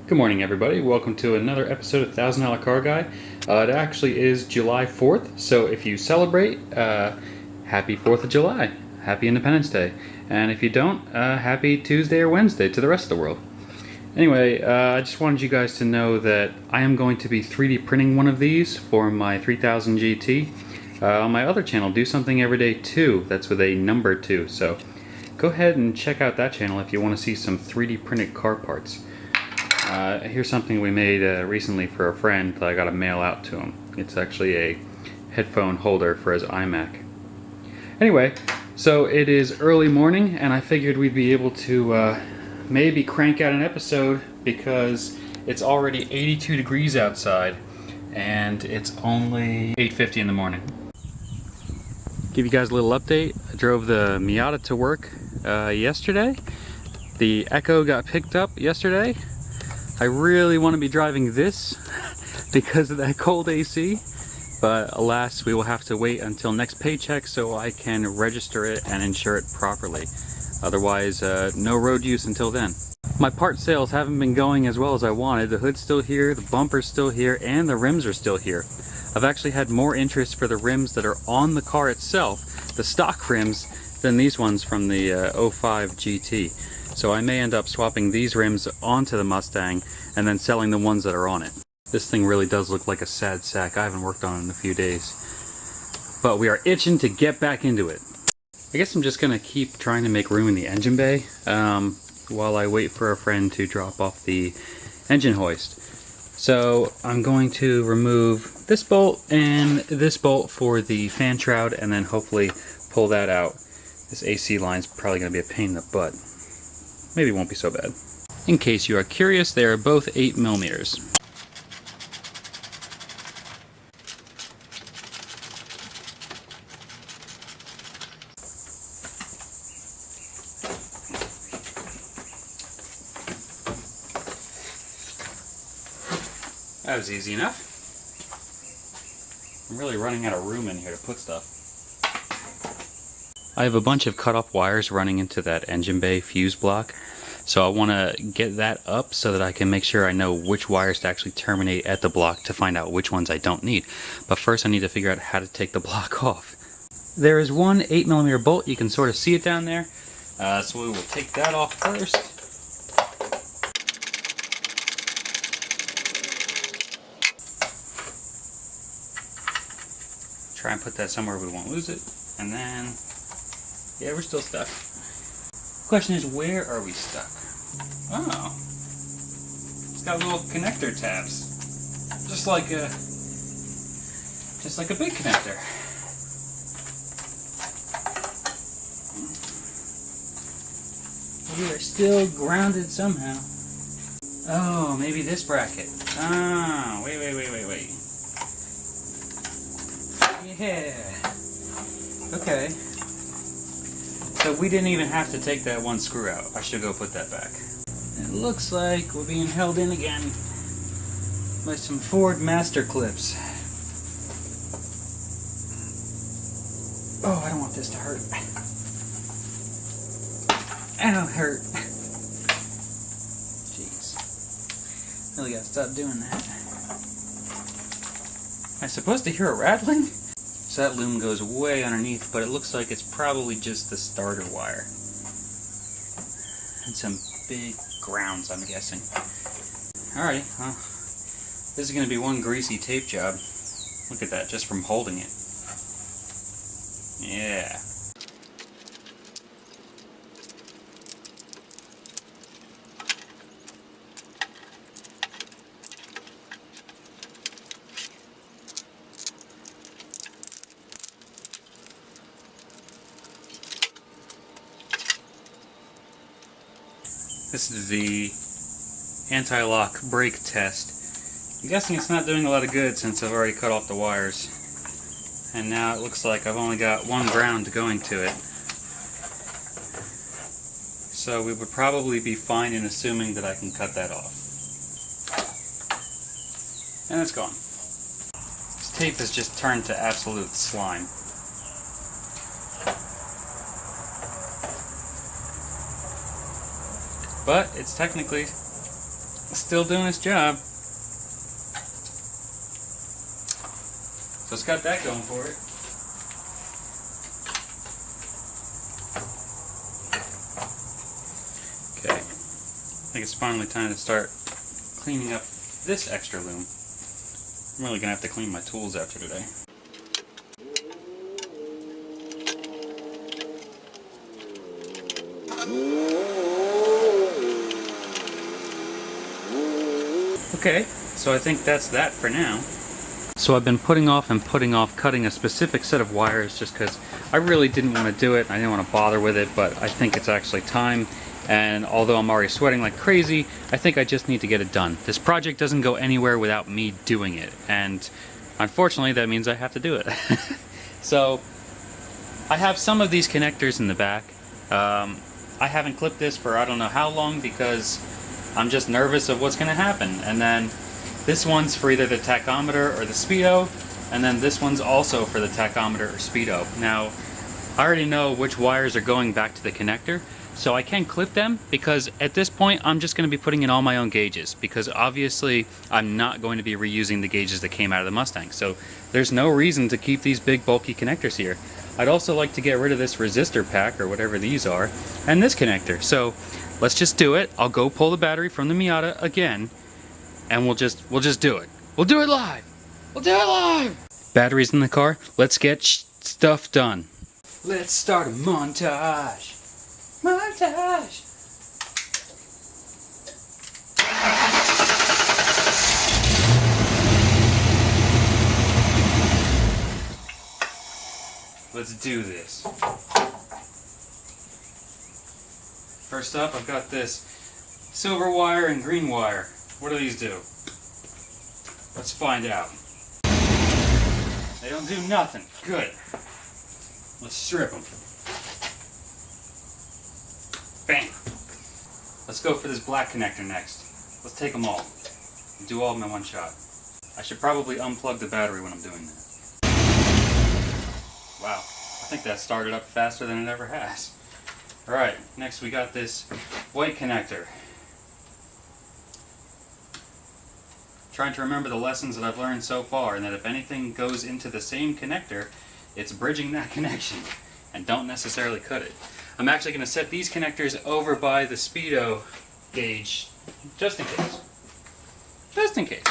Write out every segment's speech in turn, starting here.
Good morning, everybody. Welcome to another episode of $1,000 Car Guy. It actually is July 4th, so if you celebrate, happy 4th of July. Happy Independence Day. And if you don't, happy Tuesday or Wednesday to the rest of the world. Anyway, I just wanted you guys to know that I am going to be 3D printing one of these for my 3000 GT. On my other channel, Do Something Every Day 2, that's with a number 2. So go ahead and check out that channel if you want to see some 3D printed car parts. Here's something we made recently for a friend that I got to mail out to him. It's actually a headphone holder for his iMac. Anyway, so it is early morning and I figured we'd be able to maybe crank out an episode because it's already 82 degrees outside and it's only 8:50 in the morning. Give you guys a little update. I drove the Miata to work yesterday. The Echo got picked up yesterday. I really want to be driving this because of that cold AC, but alas, we will have to wait until next paycheck so I can register it and insure it properly. Otherwise, no road use until then. My part sales haven't been going as well as I wanted. The hood's still here, the bumper's still here, and the rims are still here. I've actually had more interest for the rims that are on the car itself, the stock rims, than these ones from the 05 GT. So I may end up swapping these rims onto the Mustang and then selling the ones that are on it. This thing really does look like a sad sack. I haven't worked on it in a few days. But we are itching to get back into it. I guess I'm just going to keep trying to make room in the engine bay while I wait for a friend to drop off the engine hoist. So I'm going to remove this bolt and this bolt for the fan shroud and then hopefully pull that out. This AC line's probably going to be a pain in the butt. Maybe it won't be so bad. In case you are curious, they are both 8mm. That was easy enough. I'm really running out of room in here to put stuff. I have a bunch of cut-off wires running into that engine bay fuse block, so I want to get that up so that I can make sure I know which wires to actually terminate at the block to find out which ones I don't need. But first I need to figure out how to take the block off. There is one 8mm bolt, you can sort of see it down there, so we will take that off first. Try and put that somewhere we won't lose it, and then yeah, we're still stuck. Question is, where are we stuck? Oh, it's got little connector tabs, just like a big connector. We are still grounded somehow. Oh, maybe this bracket. Ah, wait. Yeah. Okay. So we didn't even have to take that one screw out. I should go put that back. It looks like we're being held in again by some Ford Master Clips. Oh, I don't want this to hurt. Ow, hurt. Jeez. Really gotta stop doing that. Am I supposed to hear a rattling? So that loom goes way underneath, but it looks like it's probably just the starter wire. And some big grounds, I'm guessing. Alrighty, well, this is going to be one greasy tape job. Look at that, just from holding it. Yeah. This is the anti-lock brake test. I'm guessing it's not doing a lot of good since I've already cut off the wires. And now it looks like I've only got one ground going to it. So we would probably be fine in assuming that I can cut that off. And it's gone. This tape has just turned to absolute slime. But it's technically Still doing its job. So it's got that going for it. Okay, I think it's finally time to start cleaning up this extra loom. I'm really gonna have to clean my tools after today. Okay, so I think that's that for now. So I've been putting off cutting a specific set of wires just because I really didn't want to do it. I didn't want to bother with it, but I think it's actually time. And although I'm already sweating like crazy, I think I just need to get it done. This project doesn't go anywhere without me doing it. And unfortunately, that means I have to do it. So I have some of these connectors in the back. I haven't clipped this for I don't know how long because I'm just nervous of what's going to happen. And then this one's for either the tachometer or the speedo, and then this one's also for the tachometer or speedo. Now, I already know which wires are going back to the connector, so I can clip them because at this point I'm just going to be putting in all my own gauges because obviously I'm not going to be reusing the gauges that came out of the Mustang. So there's no reason to keep these big bulky connectors here. I'd also like to get rid of this resistor pack or whatever these are and this connector. So let's just do it. I'll go pull the battery from the Miata again and we'll just do it. We'll do it live. We'll do it live. Batteries in the car. Let's get stuff done. Let's start a montage. Montage. Let's do this. First up, I've got this silver wire and green wire. What do these do? Let's find out. They don't do nothing. Good. Let's strip them. Bam. Let's go for this black connector next. Let's take them all. Do all of them in one shot. I should probably unplug the battery when I'm doing that. Wow. I think that started up faster than it ever has. Alright, next we got this white connector. Trying to remember the lessons that I've learned so far, and that if anything goes into the same connector, it's bridging that connection, and don't necessarily cut it. I'm actually going to set these connectors over by the speedo gauge, just in case. Just in case.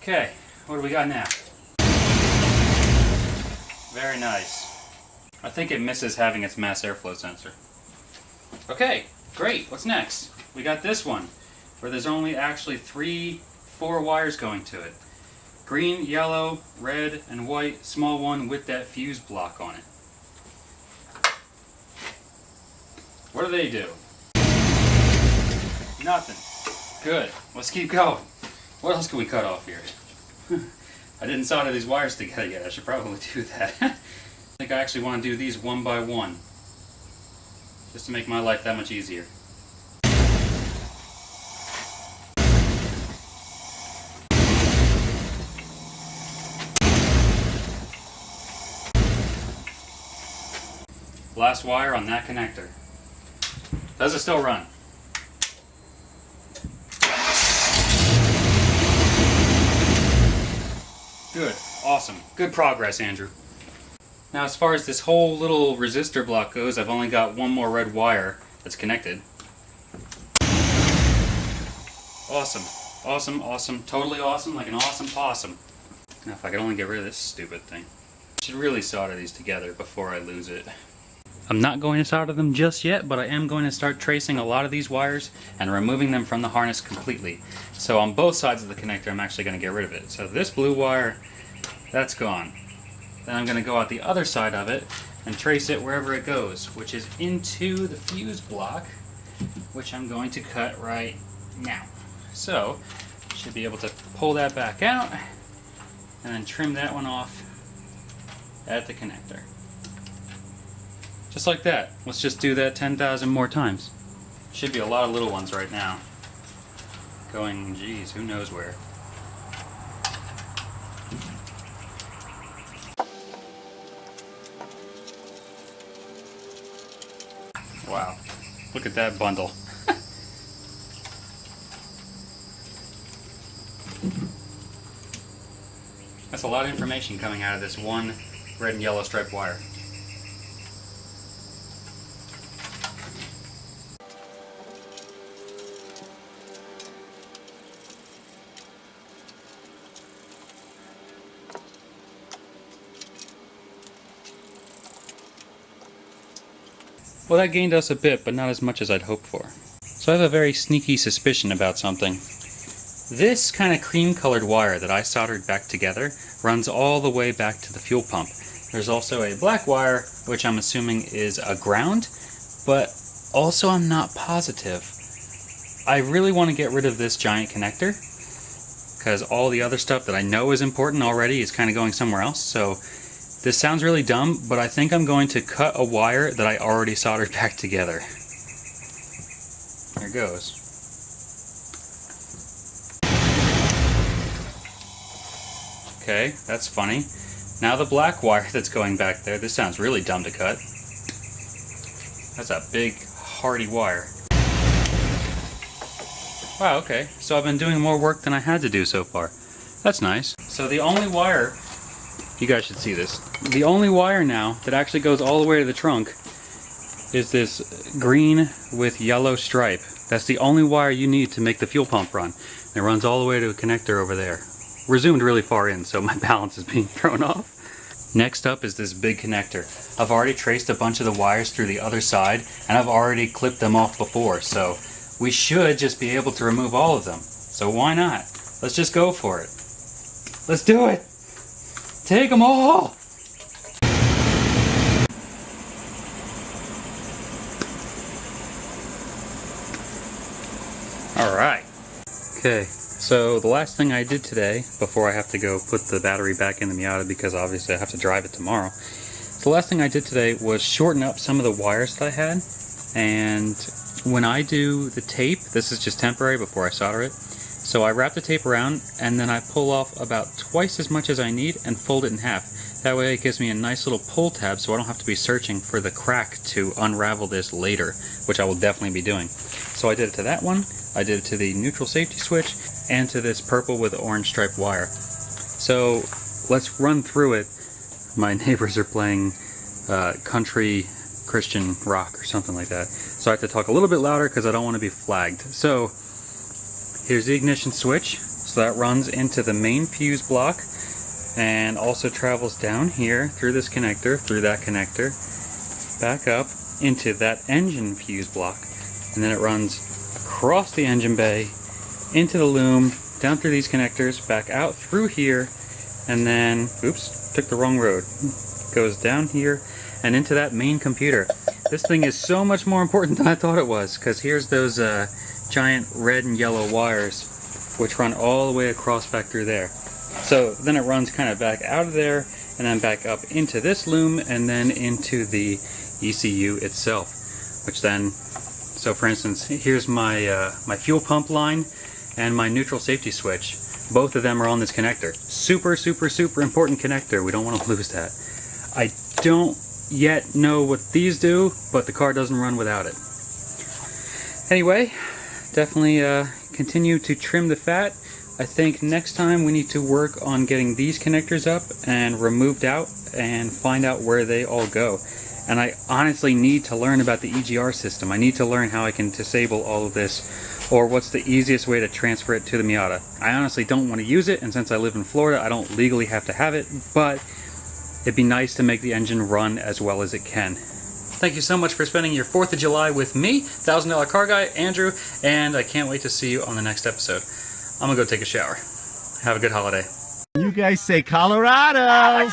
Okay, what do we got now? Very nice. I think it misses having its mass airflow sensor. Okay, great. What's next? We got this one, where there's only actually 4 wires going to it. Green, yellow, red, and white, small one with that fuse block on it. What do they do? Nothing. Good. Let's keep going. What else can we cut off here? I didn't solder these wires together yet. I should probably do that. I think I actually want to do these one by one, just to make my life that much easier. Last wire on that connector. Does it still run? Good. Awesome. Good progress, Andrew. Now, as far as this whole little resistor block goes, I've only got one more red wire that's connected. Awesome. Awesome, awesome. Totally awesome, like an awesome possum. Now, if I could only get rid of this stupid thing. I should really solder these together before I lose it. I'm not going to solder them just yet, but I am going to start tracing a lot of these wires and removing them from the harness completely. So on both sides of the connector, I'm actually going to get rid of it. So this blue wire, that's gone. Then I'm going to go out the other side of it and trace it wherever it goes, which is into the fuse block, which I'm going to cut right now. So, should be able to pull that back out and then trim that one off at the connector. Just like that. Let's just do that 10,000 more times. Should be a lot of little ones right now. Going, geez, who knows where. Wow. Look at that bundle. That's a lot of information coming out of this one red and yellow striped wire. Well, that gained us a bit, but not as much as I'd hoped for. So I have a very sneaky suspicion about something. This kind of cream-colored wire that I soldered back together runs all the way back to the fuel pump. There's also a black wire, which I'm assuming is a ground, but also I'm not positive. I really want to get rid of this giant connector, because all the other stuff that I know is important already is kind of going somewhere else, so this sounds really dumb, but I think I'm going to cut a wire that I already soldered back together. There goes. Okay, that's funny. Now the black wire that's going back there, this sounds really dumb to cut. That's a big, hardy wire. Wow, okay. So I've been doing more work than I had to do so far. That's nice. So the only wire, you guys should see this, the only wire now that actually goes all the way to the trunk is this green with yellow stripe. That's the only wire you need to make the fuel pump run. It runs all the way to a connector over there. We're zoomed really far in, so my balance is being thrown off. Next up is this big connector. I've already traced a bunch of the wires through the other side, and I've already clipped them off before, so we should just be able to remove all of them. So why not? Let's just go for it. Let's do it! Take them all! Alright. Okay, so the last thing I did today, before I have to go put the battery back in the Miata because obviously I have to drive it tomorrow, so the last thing I did today was shorten up some of the wires that I had, and when I do the tape, this is just temporary before I solder it, so I wrap the tape around and then I pull off about twice as much as I need and fold it in half. That way it gives me a nice little pull tab so I don't have to be searching for the crack to unravel this later, which I will definitely be doing. So I did it to that one, I did it to the neutral safety switch, and to this purple with orange striped wire. So let's run through it. My neighbors are playing country Christian rock or something like that. So I have to talk a little bit louder because I don't want to be flagged. So here's the ignition switch. So that runs into the main fuse block and also travels down here through this connector, through that connector, back up into that engine fuse block, and then it runs across the engine bay, into the loom, down through these connectors, back out through here, and then, oops, took the wrong road, goes down here and into that main computer. This thing is so much more important than I thought it was, because here's those giant red and yellow wires which run all the way across back through there. So then it runs kind of back out of there and then back up into this loom and then into the ECU itself, which then, so for instance, here's my my fuel pump line and my neutral safety switch. Both of them are on this connector. Super, super, super important connector. We don't want to lose that. I don't yet know what these do, but the car doesn't run without it. Anyway, definitely continue to trim the fat. I think next time we need to work on getting these connectors up and removed out and find out where they all go. And I honestly need to learn about the EGR system. I need to learn how I can disable all of this, or what's the easiest way to transfer it to the Miata. I honestly don't want to use it, and since I live in Florida, I don't legally have to have it, but it'd be nice to make the engine run as well as it can. Thank you so much for spending your 4th of July with me, $1,000 Car Guy, Andrew, and I can't wait to see you on the next episode. I'm gonna go take a shower. Have a good holiday. You guys say Colorado!